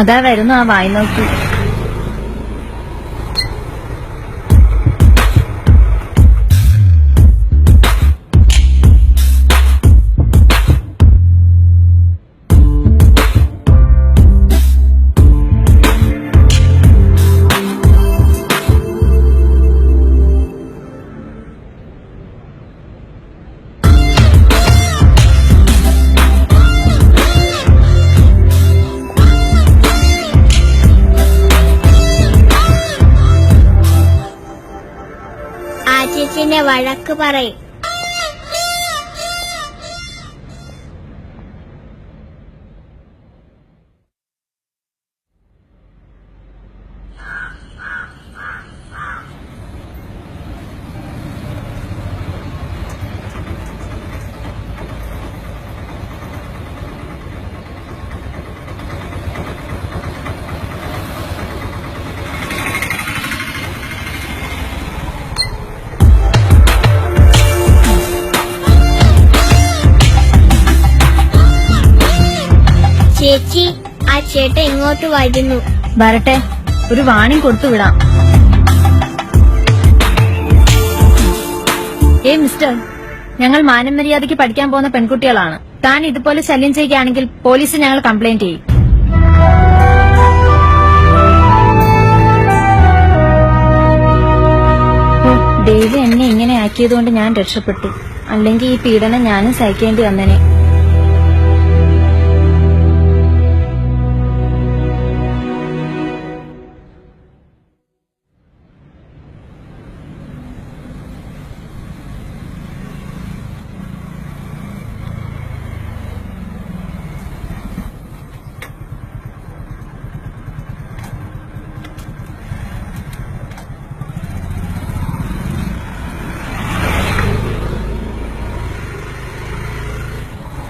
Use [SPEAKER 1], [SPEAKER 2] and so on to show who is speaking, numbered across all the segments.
[SPEAKER 1] അതാ വരുന്നു ആ വായി നോക്കി.
[SPEAKER 2] ചേച്ചിന്റെ വഴക്ക് പറയും. ചേച്ചി, ആ ചേട്ടൻ ഇങ്ങോട്ട് വരുന്നു.
[SPEAKER 1] വരട്ടെ, ഒരു വാണിംഗ് കൊടുത്തു വിടാം. മിസ്റ്റർ, ഞങ്ങൾ മാനമര്യാദയ്ക്ക് പഠിക്കാൻ പോകുന്ന പെൺകുട്ടികളാണ്. താൻ ഇതുപോലെ ശല്യം ചെയ്യുകയാണെങ്കിൽ പോലീസിൽ ഞങ്ങൾ കംപ്ലൈന്റ് ചെയ്യും. ദേവി എന്നെ ഇങ്ങനെ ആക്കിയതുകൊണ്ട് ഞാൻ രക്ഷപ്പെട്ടു. അല്ലെങ്കിൽ ഈ പീഡനം ഞാനും സഹിക്കേണ്ടി വന്നേനെ.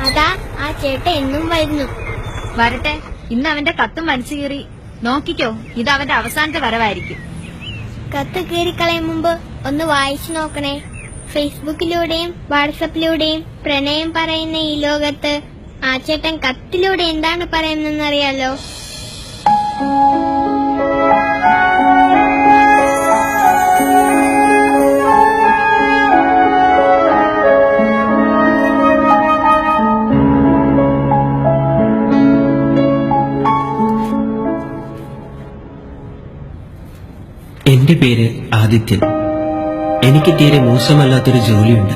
[SPEAKER 2] അതാ ആ ചേട്ടൻ എന്നും വരുന്നു.
[SPEAKER 1] വരട്ടെ, ഇന്ന് അവന്റെ കത്തും വലിച്ചു കീറി. നോക്കിക്കോ, ഇത് അവന്റെ അവസാനത്തെ വരവായിരിക്കും.
[SPEAKER 2] കത്ത് കീറിക്കളയും മുമ്പ് ഒന്ന് വായിച്ചു നോക്കണേ. ഫേസ്ബുക്കിലൂടെയും വാട്സപ്പിലൂടെയും പ്രണയം പറയുന്ന ഈ ലോകത്ത് ആ ചേട്ടൻ കത്തിലൂടെ എന്താണ് പറയുന്നതെന്നറിയാലോ.
[SPEAKER 3] എന്റെ പേര് ആദിത്യൻ. എനിക്ക് തീരെ മോശമല്ലാത്തൊരു ജോലിയുണ്ട്.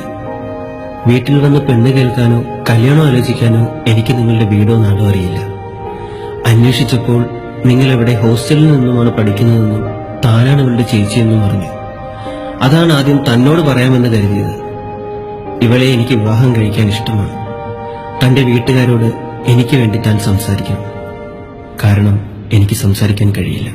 [SPEAKER 3] വീട്ടിൽ വന്ന് പെണ്ണ് കേൾക്കാനോ കല്യാണം ആലോചിക്കാനോ എനിക്ക് നിങ്ങളുടെ വീടോ നാടോ അറിയില്ല. അന്വേഷിച്ചപ്പോൾ നിങ്ങൾ എവിടെ ഹോസ്റ്റലിൽ നിന്നുമാണ് പഠിക്കുന്നതെന്നും താനാണ് ഇവളുടെ ചേച്ചിയെന്നും പറഞ്ഞു. അതാണ് ആദ്യം തന്നോട് പറയാമെന്ന് കരുതിയത്. ഇവളെ എനിക്ക് വിവാഹം കഴിക്കാൻ ഇഷ്ടമാണ്. തന്റെ വീട്ടുകാരോട് എനിക്ക് വേണ്ടി താൻ സംസാരിക്കണം. കാരണം എനിക്ക് സംസാരിക്കാൻ കഴിയില്ല.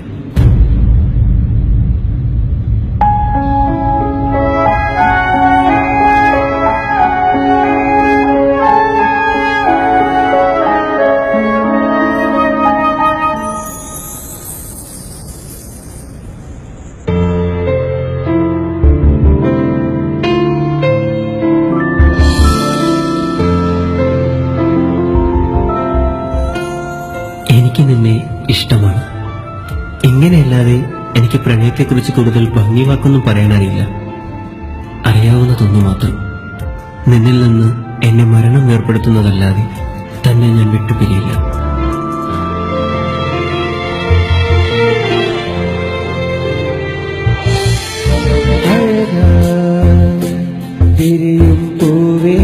[SPEAKER 3] എനിക്ക് നിന്നെ ഇഷ്ടമാണ്. ഇങ്ങനെയല്ലാതെ എനിക്ക് പ്രണയത്തെക്കുറിച്ച് കൂടുതൽ ഭംഗി വാക്കൊന്നും പറയാനറിയില്ല. അറിയാവുന്നതൊന്നു മാത്രം, നിന്നിൽ നിന്ന് എന്നെ മരണം ഏർപ്പെടുത്തുന്നതല്ലാതെ തന്നെ ഞാൻ വിട്ടുപിരിയില്ല. പൂവേ